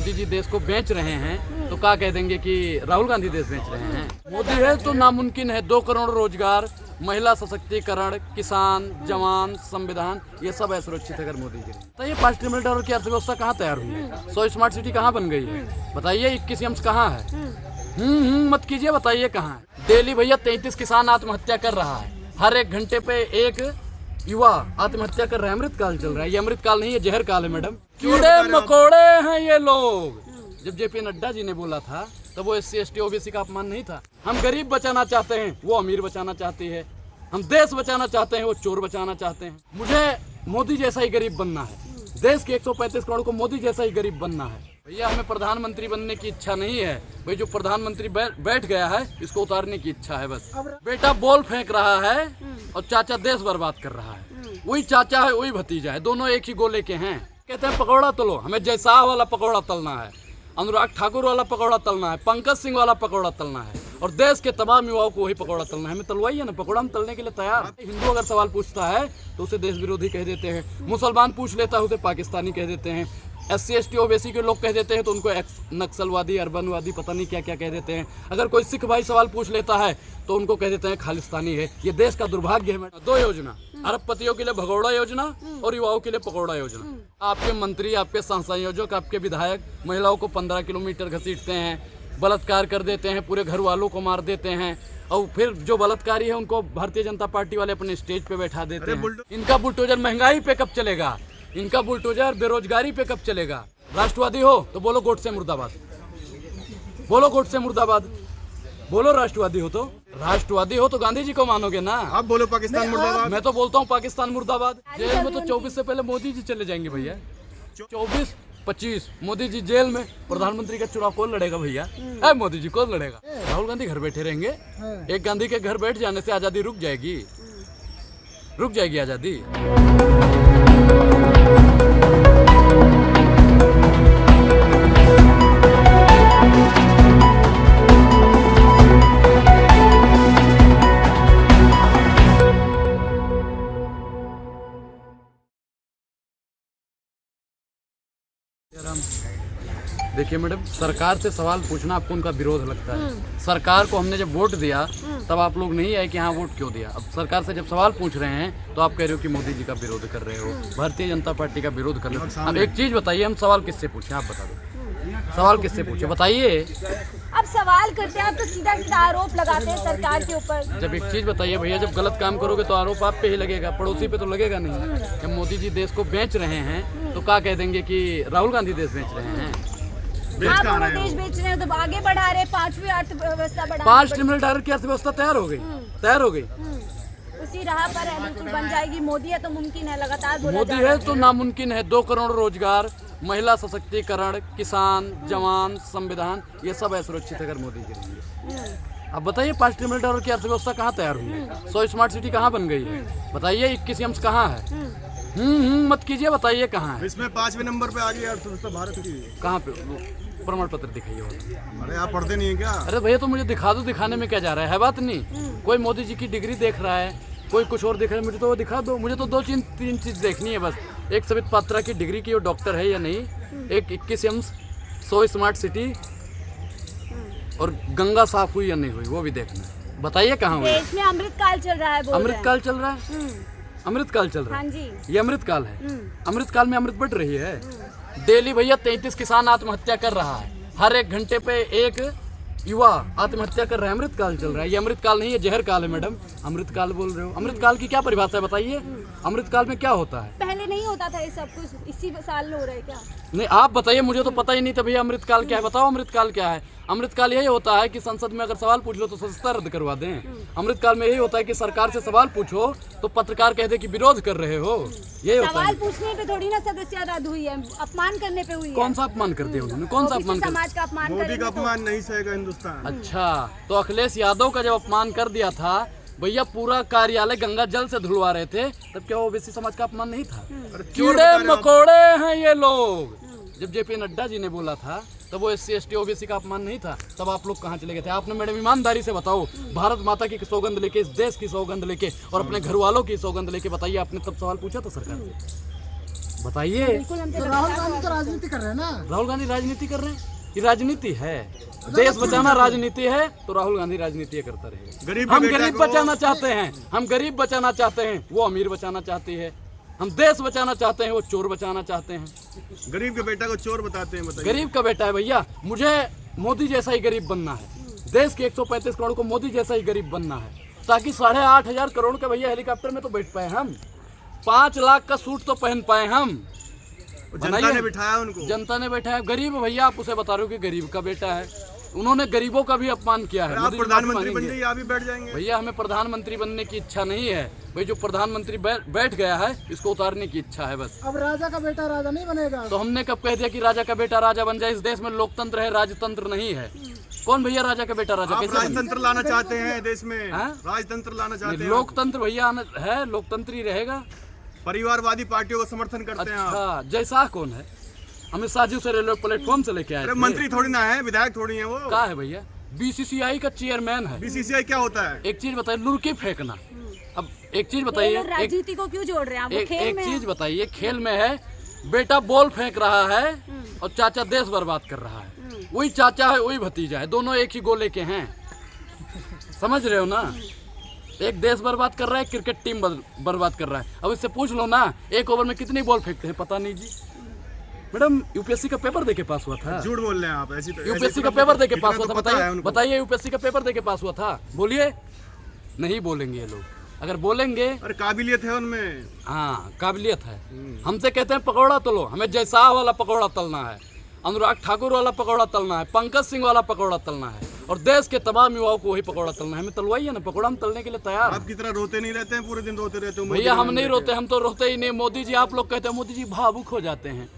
मोदी जी देश को बेच रहे हैं तो क्या कह देंगे कि राहुल गांधी देश बेच रहे हैं। मोदी है तो नामुमकिन है, 2 करोड़ रोजगार, महिला सशक्तिकरण, किसान, जवान, संविधान, ये सब असुरक्षित है अगर मोदी जी। तो ये $5 ट्रिलियन की अर्थव्यवस्था कहाँ तैयार हुई है? 100 स्मार्ट सिटी कहाँ बन गई है? बताइए। 21 एम्स कहाँ है? मत कीजिए, बताइए कहाँ है? डेली भैया 33 किसान आत्महत्या कर रहा है, हर 1 घंटे पे एक युवा आत्महत्या कर रहा है। अमृतकाल चल रहा है। ये अमृतकाल नहीं, ये जहर काल है मैडम। कीड़े मकोड़े हैं ये लोग। जब जेपी नड्डा जी ने बोला था तब वो SC ST OBC का अपमान नहीं था। हम गरीब बचाना चाहते हैं, वो अमीर बचाना चाहती है। हम देश बचाना चाहते हैं, वो चोर बचाना चाहते हैं। मुझे मोदी जैसा ही गरीब बनना है। देश के 135 करोड़ को मोदी जैसा ही गरीब बनना है। भैया हमें प्रधानमंत्री बनने की इच्छा नहीं है। भाई जो प्रधानमंत्री बैठ गया है इसको उतारने की इच्छा है बस। बेटा बॉल फेंक रहा है और चाचा देश बर्बाद कर रहा है। वही चाचा है, वही भतीजा है, दोनों एक ही गोले के हैं। कहते हैं पकौड़ा तलो, हमें जयशाह वाला पकौड़ा तलना है, अनुराग ठाकुर वाला पकौड़ा तलना है, पंकज सिंह वाला पकौड़ा तलना है और देश के तमाम युवाओं को वही पकौड़ा तलना है। हमें तलवाइए ना, पकौड़ा हम तलने के लिए तैयार। हिंदू अगर सवाल पूछता है तो उसे देश विरोधी कह देते हैं। मुसलमान पूछ लेता है उसे पाकिस्तानी कह देते हैं। SC ST OBC के लोग कह देते हैं तो उनको नक्सलवादी, अर्बनवादी, पता नहीं क्या क्या कह देते हैं। अगर कोई सिख भाई सवाल पूछ लेता है तो उनको कह देते हैं खालिस्तानी है। ये देश का दुर्भाग्य है। 2 योजना, अरबपतियों के लिए भगोड़ा योजना और युवाओं के लिए पकौड़ा योजना। आपके मंत्री, आपके संयोजक, आपके विधायक महिलाओं को 15 किलोमीटर घसीटते हैं, बलात्कार कर देते हैं, पूरे घर वालों को मार देते हैं और फिर जो बलात्कारी है उनको भारतीय जनता पार्टी वाले अपने स्टेज पे बैठा देते हैं। इनका बुलडोजर महंगाई पे कब चलेगा? इनका बुलडोजर बेरोजगारी पे कब चलेगा? राष्ट्रवादी हो तो बोलो गोडसे मुर्दाबाद, बोलो गोडसे मुर्दाबाद, बोलो राष्ट्रवादी हो तो गांधी जी को मानोगे ना। आप बोलो पाकिस्तान मुर्दाबाद। मैं तो बोलता हूँ पाकिस्तान मुर्दाबाद। जेल में तो 24 से पहले मोदी जी चले जाएंगे भैया। 24-25 मोदी जी जेल में। प्रधानमंत्री का चुनाव कौन लड़ेगा भैया? मोदी जी कौन लड़ेगा? राहुल गांधी घर बैठे रहेंगे। एक गांधी के घर बैठ जाने से आजादी रुक जाएगी आजादी। देखिए मैडम, सरकार से सवाल पूछना आपको उनका विरोध लगता है। सरकार को हमने जब वोट दिया तब आप लोग नहीं आए कि हाँ वोट क्यों दिया। अब सरकार से जब सवाल पूछ रहे हैं तो आप कह रहे हो कि मोदी जी का विरोध कर रहे हो, भारतीय जनता पार्टी का विरोध कर रहे हो। अब एक चीज बताइए, हम सवाल किससे पूछे? आप बता दो, सवाल किससे पूछे बताइए। अब सवाल करते हैं आप तो सीधा सीधा आरोप लगाते हैं सरकार के ऊपर। जब एक चीज बताइए भैया, जब गलत काम करोगे तो आरोप आप पे ही लगेगा, पड़ोसी पे तो लगेगा नहीं। जब मोदी जी देश को बेच रहे हैं तो क्या कह देंगे कि राहुल गांधी देश बेच रहे हैं? आप वो देश बेच रहे हैं तो आगे बढ़ा रहे, 5वीं अर्थव्यवस्था बढ़ा। 5 ट्रिलियन डॉलर की अर्थव्यवस्था तैयार हो गई। उसी राह पर है, बिल्कुल बन जाएगी। मोदी है तो मुमकिन है, लगातार बोला मोदी है तो नामुमकिन है। 2 करोड़ रोजगार, महिला सशक्तिकरण, किसान, जवान, संविधान, ये सब असुरक्षित है अगर मोदी जी रहेंगे। अब बताइए 5 ट्रिलियन डॉलर की अर्थव्यवस्था कहाँ तैयार हुई है? 100 स्मार्ट सिटी कहाँ बन गई है? बताइए। 21 एम्स कहाँ है? मत कीजिए, बताइए कहाँ है? इसमें 5वें नंबर पे आ गई अर्थव्यवस्था भारत की। कहाँ पे? प्रमाण पत्र दिखाइए। अरे आप पढ़ते नहीं है क्या? अरे भैया तो मुझे दिखा दो, दिखाने में क्या जा रहा है बात नहीं। कोई मोदी जी की डिग्री देख रहा है, कोई कुछ और देख रहा है, मुझे तो वो दिखा दो। मुझे तो 2-3 चीज देखनी है बस। एक सवित पात्रा की डिग्री की वो डॉक्टर है या नहीं, एक 21 एम्स, 100 स्मार्ट सिटी और गंगा साफ हुई या नहीं हुई वो भी देखना है। बताइए कहाँ हुई? देश में अमृतकाल चल रहा है। अमृतकाल चल रहा है, अमृतकाल चल रहा है। हाँ जी, ये अमृतकाल है। अमृतकाल में अमृत बढ़ रही है। डेली भैया 33 किसान आत्महत्या कर रहा है, हर 1 घंटे पे एक युवा आत्महत्या कर रहा है। अमृतकाल चल रहा है। ये अमृतकाल नहीं, ये जहर काल है मैडम। अमृतकाल बोल रहे हो। अमृतकाल की क्या परिभाषा है बताइए? अमृतकाल में क्या होता है? पहले नहीं होता था ये सब कुछ, इसी साल में हो रहा है क्या? नहीं आप बताइए, मुझे तो पता ही नहीं था भैया अमृतकाल क्या है। बताओ अमृतकाल क्या है? अमृतकाल यही होता है कि संसद में अगर सवाल पूछ लो तो सदस्यता रद्द करवा दें। अमृतकाल में यही होता है कि सरकार से सवाल पूछो तो पत्रकार कह दे कि विरोध कर रहे हो। यही होता है। सवाल पूछने पे थोड़ी ना सदस्यता रद्द हुई है, अपमान करने पे हुई है। कौन सा अपमान कर दिया उन्होंने? कौन सा अपमान? समाज का अपमान। मोदी का अपमान नहीं सहेगा हिंदुस्तान। अच्छा, तो अखिलेश यादव का जब अपमान कर दिया था भैया, पूरा कार्यालय गंगा जल से धुलवा रहे थे, तब क्या ओबीसी समाज का अपमान नहीं था? कीड़े मकोड़े हैं ये लोग। जब जेपी नड्डा जी ने बोला था तब वो SC ST OBC का अपमान नहीं था। तब आप लोग कहाँ चले गए थे? आपने मैडम ईमानदारी से बताओ, भारत माता की सौगंध लेके, इस देश की सौगंध लेके और अपने घर वालों की सौगंध लेके बताइए, आपने तब सवाल पूछा था सरकार से? बताइए। बिल्कुल हम तो राहुल गांधी तो राजनीति कर रहे हैं ना। राहुल गांधी राजनीति कर रहे हैं, ये राजनीति है, देश बचाना राजनीति है, तो राहुल गांधी राजनीति करता रहेगा। गरीब हम गरीब बचाना चाहते हैं, हम गरीब बचाना चाहते हैं, वो अमीर बचाना चाहती है। हम देश बचाना चाहते हैं, वो चोर बचाना चाहते हैं। गरीब के बेटा को चोर बताते हैं, बताइए। गरीब का बेटा है भैया, मुझे मोदी जैसा ही गरीब बनना है। देश के 135 करोड़ को मोदी जैसा ही गरीब बनना है, ताकि 8,500 करोड़ के भैया हेलीकॉप्टर में तो बैठ पाए हम, 5 लाख का सूट तो पहन पाए हम। जनता ने बिठाया उनको, जनता ने बैठा है। गरीब भैया, आप उसे बता रहे हो कि गरीब का बेटा है। उन्होंने गरीबों का भी अपमान किया है। आप मोदी जी प्रधानमंत्री माफी बन जाइए, आप भी बैठ जाएंगे। भैया, हमें प्रधानमंत्री बनने की इच्छा नहीं है भाई, जो प्रधानमंत्री बैठ गया है इसको उतारने की इच्छा है बस। अब राजा का बेटा राजा नहीं बनेगा। तो हमने कब कह दिया कि राजा का बेटा राजा बन जाए? इस देश में लोकतंत्र है, राजतंत्र नहीं है। कौन भैया राजा का बेटा राजा? आप कैसे बने? राजतंत्र लाना चाहते हैं देश में? हाँ? राजतंत्र लाना चाहते हैं? लोकतंत्र भैया है, लोकतंत्र ही रहेगा। परिवारवादी पार्टियों को समर्थन करते हैं आप? अच्छा, जयशाह कौन है? हमें साजिश से रेलवे प्लेटफॉर्म से लेके आए अरे थे। मंत्री थोड़ी ना है, विधायक थोड़ी है वो। क्या है भैया? बीसीसीआई का चेयरमैन है। बीसीसीआई क्या होता है? एक चीज बताइए, लुड़की फेंकना। अब एक चीज बताइए, राजनीति को क्यों जोड़ रहे हैं आप? वो खेल एक में चीज बताइए, खेल में है, बेटा बॉल फेंक रहा है और चाचा देश बर्बाद कर रहा है। वही चाचा है, वही भतीजा है, दोनों एक ही गोले के हैं। समझ रहे हो ना? एक देश बर्बाद कर रहा है, क्रिकेट टीम बर्बाद कर रहा है। अब इससे पूछ लो ना, एक ओवर में कितनी बॉल फेंकते हैं? पता नहीं जी। मैडम, यूपीएससी का पेपर देके पास हुआ था। झूठ बोल रहे हैं आप। ऐसी यूपीएससी का पेपर देके पास हुआ था, पता है बताइए उनको। बताइए, यूपीएससी का पेपर देके पास हुआ था? बोलिए। नहीं बोलेंगे ये लोग। अगर बोलेंगे, अरे काबिलियत है उनमें। हाँ काबिलियत है। हमसे कहते हैं पकौड़ा तलो, हमें जयशाह वाला पकौड़ा तलना है, अनुराग ठाकुर वाला पकौड़ा तलना है, पंकज सिंह वाला पकौड़ा तलना है, और देश के तमाम युवाओं को वही पकौड़ा तलना है। हमें तलवाइए ना पकौड़ा, हम तलने के लिए तैयार हैं। आप की तरह रोते नहीं रहते हैं, पूरे दिन रोते रहते हो? भैया, हम नहीं रोते, हम तो रोते ही नहीं। मोदी जी, आप लोग कहते हैं मोदी जी भावुक हो जाते हैं,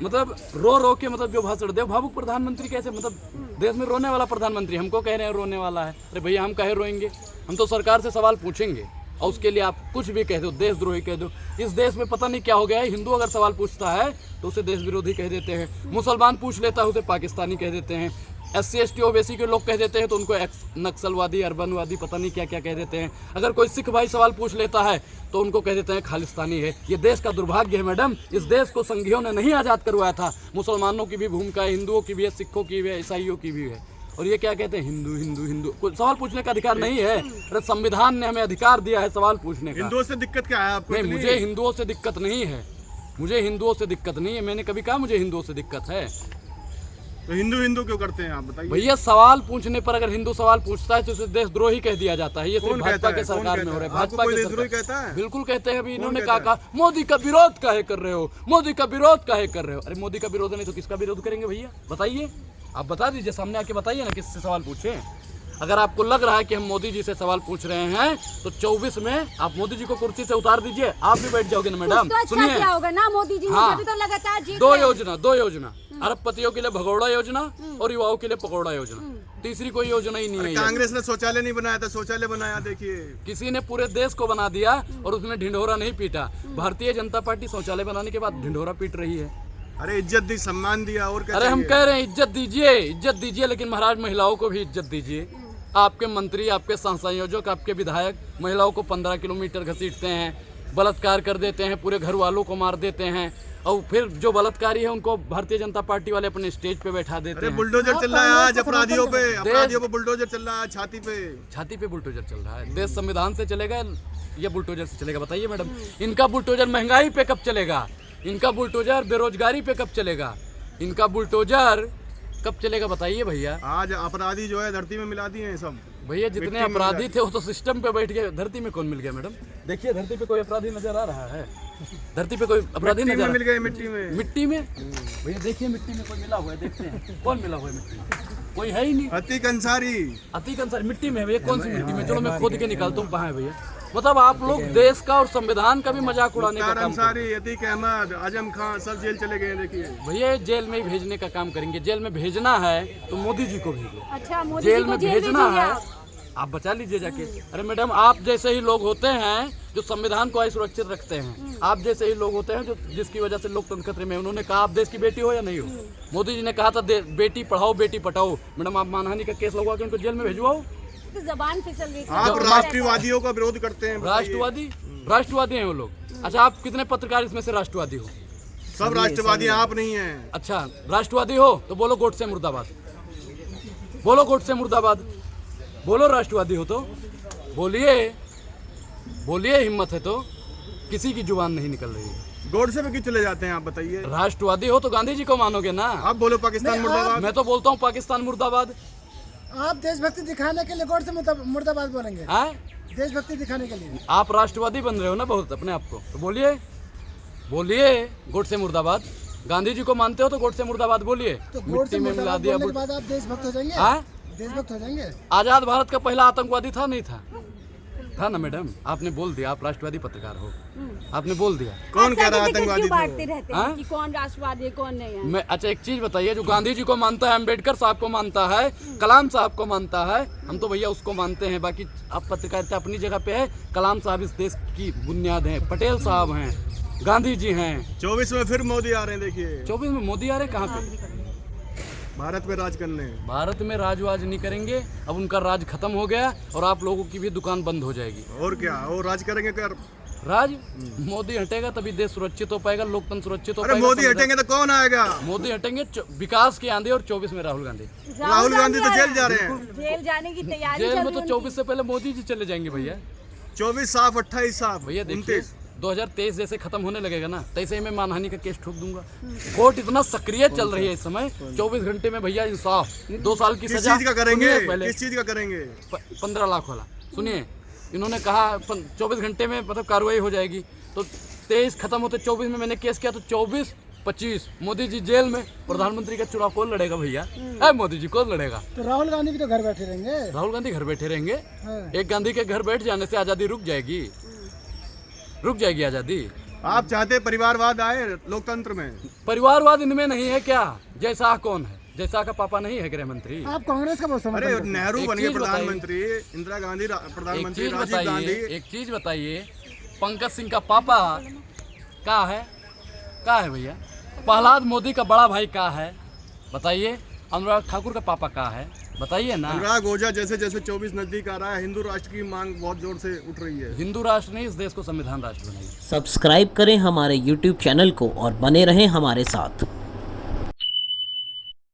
मतलब रो रो के, मतलब जो भाषण दे। भावुक प्रधानमंत्री कैसे? मतलब देश में रोने वाला प्रधानमंत्री हमको कह रहे हैं रोने वाला है। अरे भैया, हम काहे रोएंगे? हम तो सरकार से सवाल पूछेंगे, और उसके लिए आप कुछ भी कह दो, देशद्रोही कह दो। इस देश में पता नहीं क्या हो गया है, हिंदू अगर सवाल पूछता है तो उसे देश विरोधी कह देते हैं, मुसलमान पूछ लेता है उसे पाकिस्तानी कह देते हैं, SC ST OBC के लोग कह देते हैं तो उनको नक्सलवादी, अर्बनवादी, पता नहीं क्या क्या कह देते हैं। अगर कोई सिख भाई सवाल पूछ लेता है तो उनको कह देते हैं खालिस्तानी है। ये देश का दुर्भाग्य है मैडम। इस देश को संघियों ने नहीं आज़ाद करवाया था। मुसलमानों की भी भूमिका है, हिंदुओं की भी है, सिखों की भी है, ईसाइयों की भी है। और ये क्या कहते हैं? हिंदू हिंदू हिंदू। कोई सवाल पूछने का अधिकार नहीं है? अरे संविधान ने हमें अधिकार दिया है सवाल पूछने का। हिंदुओं से दिक्कत क्या है आपको? नहीं, मुझे हिंदुओं से दिक्कत नहीं है, मुझे हिंदुओं से दिक्कत नहीं है। मैंने कभी कहा मुझे हिंदुओं से दिक्कत है? तो हिंदू हिंदू क्यों करते हैं आप, बताइए? भैया, सवाल पूछने पर अगर हिंदू सवाल पूछता है तो उसे देशद्रोही कह दिया जाता है। ये सिर्फ कौन भाजपा कहता के है? सरकार कौन में हो रहा है। कहता है? भाजपा आपको के कोई देशद्रोही सरकार कहता है? बिल्कुल कहते हैं। अभी इन्होंने कहता कहा मोदी का विरोध काहे कर रहे हो, मोदी का विरोध काहे कर रहे हो? अरे मोदी का विरोध नहीं तो किसका विरोध करेंगे भैया? बताइए, आप बता दीजिए, सामने आके बताइए ना किससे सवाल पूछे। अगर आपको लग रहा है कि हम मोदी जी से सवाल पूछ रहे हैं तो 24 में आप मोदी जी को कुर्सी से उतार दीजिए, आप भी बैठ जाओगे ना मैडम। तो अच्छा क्या होगा ना मोदी जी ने? हाँ। अभी तो लगातार जीत दो रहे हैं। योजना, अरबपतियों के लिए भगोड़ा योजना और युवाओं के लिए पकौड़ा योजना। तीसरी कोई योजना ही नहीं है। कांग्रेस ने शौचालय नहीं बनाया था, शौचालय बनाया। देखिए, किसी ने पूरे देश को बना दिया और उसने ढिंढोरा नहीं पीटा। भारतीय जनता पार्टी शौचालय बनाने के बाद ढिंढोरा पीट रही है। अरे इज्जत दी, सम्मान दिया, और क्या अरे हम चाहिए? कह रहे हैं इज्जत दीजिए, लेकिन महाराज महिलाओं को भी इज्जत दीजिए। आपके मंत्री, आपके संयोजक, आपके विधायक महिलाओं को 15 किलोमीटर घसीटते हैं, बलात्कार कर देते हैं, पूरे घर वालों को मार देते हैं, और फिर जो बलात्कारी है उनको भारतीय जनता पार्टी वाले अपने स्टेज पे बैठा देते अरे हैं। बुलडोजर चल रहा है आज अपराधियों पे बुलडोजर चल रहा है, छाती पे बुलडोजर चल रहा है। देश संविधान से चलेगा या बुलडोजर से चलेगा? बताइए मैडम। इनका बुलडोजर महंगाई पे कब चलेगा? इनका बुलडोजर बेरोजगारी पे कब चलेगा? इनका बुलडोजर कब चलेगा? बताइए भैया। आज अपराधी जो है धरती में मिला दिए हैं सब। भैया, जितने अपराधी थे वो तो सिस्टम पे बैठ गए, धरती में कौन मिल गया मैडम? देखिए, धरती पे कोई अपराधी नजर आ रहा है? धरती पे कोई अपराधी नजर मिल गए मिट्टी में। मिट्टी में भैया देखिए, मिट्टी में कोई मिला हुआ है, देखते हैं कौन मिला हुआ है मिट्टी में? कोई है ही नहीं। अतीक अंसारी मिट्टी में है भैया? कौन सी मिट्टी में? चलो मैं खोद के निकालता हूँ कहाँ है भैया। मतलब आप लोग देश का और संविधान का भी मजाक उड़ाने का काम अंसारी, अतीक अहमद, आजम खान सब जेल चले गए। देखिए भैया, जेल में ही भेजने का काम करेंगे। जेल में भेजना है तो मोदी जी को भेजो। अच्छा, मोदी जेल जी को में जेल भेजना भेजिए है, आप। आप बचा लीजिए जाके। अरे मैडम, आप जैसे ही लोग होते हैं जो संविधान को सुरक्षित रखते हैं, आप जैसे ही लोग होते हैं जो जिसकी वजह से लोकतंत्र खतरे में। उन्होंने कहा आप देश की बेटी हो या नहीं हो? मोदी जी ने कहा था बेटी पढ़ाओ बेटी पटाओ। मैडम, आप मानहानि का केस लगवा के उनको जेल में भेजवाओ। तो जबान फिसल गई। आप राष्ट्रवादियों का विरोध करते हैं, राष्ट्रवादी हैं वो लोग। अच्छा, आप कितने पत्रकार इसमें से राष्ट्रवादी हो? सब राष्ट्रवादी, आप नहीं हैं। अच्छा, राष्ट्रवादी हो तो बोलो गोडसे मुर्दाबाद, बोलो गोडसे मुर्दाबाद, बोलो राष्ट्रवादी हो तो बोलिए, बोलिए, हिम्मत है तो। किसी की जुबान नहीं निकल रही है। गोडसे पे क्यों चले जाते हैं आप बताइए? राष्ट्रवादी हो तो गांधी जी को मानोगे ना। आप बोलो पाकिस्तान मुर्दाबाद। मैं तो बोलता हूँ पाकिस्तान मुर्दाबाद। आप देशभक्ति दिखाने के लिए गोडसे मुर्दाबाद बोलेंगे? हैं? देशभक्ति दिखाने के लिए आप राष्ट्रवादी बन रहे हो ना बहुत अपने आप को, तो बोलिए, बोलिए गोडसे मुर्दाबाद। गांधी जी को मानते हो तो गोडसे मुर्दाबाद बोलिए। तो मिट्टी गोडसे में मिला मुर्दाबाद दिया। बोलने के बाद आप देशभक्त हो जाएंगे? हाँ? देशभक्त हो जाएंगे? आजाद भारत का पहला आतंकवादी था नहीं था? था ना मैडम, आपने बोल दिया, आप राष्ट्रवादी पत्रकार हो, आपने बोल दिया। कौन कह रहा है सर्टिफिकेट आतंकवादी क्यों थे? बांटते रहते हाँ? हैं कि कौन राष्ट्रवादी है कौन नहीं है? मैं अच्छा एक चीज बताइए, जो गांधी जी को मानता है, अम्बेडकर साहब को मानता है, कलाम साहब को मानता है, हम तो भैया उसको मानते हैं। बाकी अब पत्रकारिता अपनी जगह पे है। कलाम साहब इस देश की बुनियाद हैं, पटेल साहब हैं, गांधी जी हैं। 24 में फिर मोदी आ रहे हैं, देखिए 24 में मोदी आ रहे, कहाँ पे? भारत में राज करने। भारत में राजवाज नहीं करेंगे, अब उनका राज खत्म हो गया और आप लोगों की भी दुकान बंद हो जाएगी। और क्या, और राज करेंगे कर? राज मोदी हटेगा तभी देश सुरक्षित हो पाएगा, लोकतंत्र सुरक्षित हो अरे पाएगा। मोदी हटेंगे तो कौन आएगा? मोदी हटेंगे, विकास की आंधी। और 24 में राहुल गांधी राहुल गांधी तो जेल जा रहे हैं। जेल जाने की तैयारी जेल चल में तो रही 24 से पहले मोदी जी चले जाएंगे भैया। 24 साफ, 28 साफ, भैया देखिए 29। 2023 जैसे खत्म होने लगेगा ना, तैसे ही मैं मानहानि का केस ठोक दूंगा। कोर्ट इतना सक्रिय चल रही है इस समय, 24 घंटे में भैया इंसाफ। 2 साल की किस सजा। चीज का करेंगे? सुनिए पहले, किस चीज का करेंगे? 15 लाख वाला सुनिए। इन्होंने कहा 24 घंटे में मतलब कार्रवाई हो जाएगी, तो 23 खत्म होते 24 में मैंने केस किया, तो 24-25 मोदी जी जेल में। प्रधानमंत्री का चुनाव कौन लड़ेगा भैया? मोदी जी कौन लड़ेगा? तो राहुल गांधी भी तो घर बैठे रहेंगे। राहुल गांधी घर बैठे रहेंगे। हाँ। एक गांधी के घर बैठ जाने से आजादी रुक जाएगी, रुक जाएगी आजादी। आप चाहते परिवारवाद आए लोकतंत्र में? परिवारवाद इनमें नहीं है क्या? जयशाह कौन है? जयशाह का पापा नहीं है गृह मंत्री? आप कांग्रेस का बहुत समर्थन अरे करते हैं। नेहरू एक बन गए चीज प्रधानमंत्री, इंदिरा गांधी एक प्रधानमंत्री, चीज राजीव गांधी। बताइए, एक चीज बताइए, पंकज सिंह का पापा का है? का है भैया? प्रहलाद मोदी का बड़ा भाई का है? बताइए। अनुराग ठाकुर का पापा का है? बताइए ना। अनुराग ओझा जैसे जैसे 24 नजदीक आ रहा है, हिंदू राष्ट्र की मांग बहुत जोर से उठ रही है। हिंदू राष्ट्र नहीं, इस देश को संविधान राष्ट्र बनाइए। सब्सक्राइब करें हमारे YouTube चैनल को और बने रहें हमारे साथ।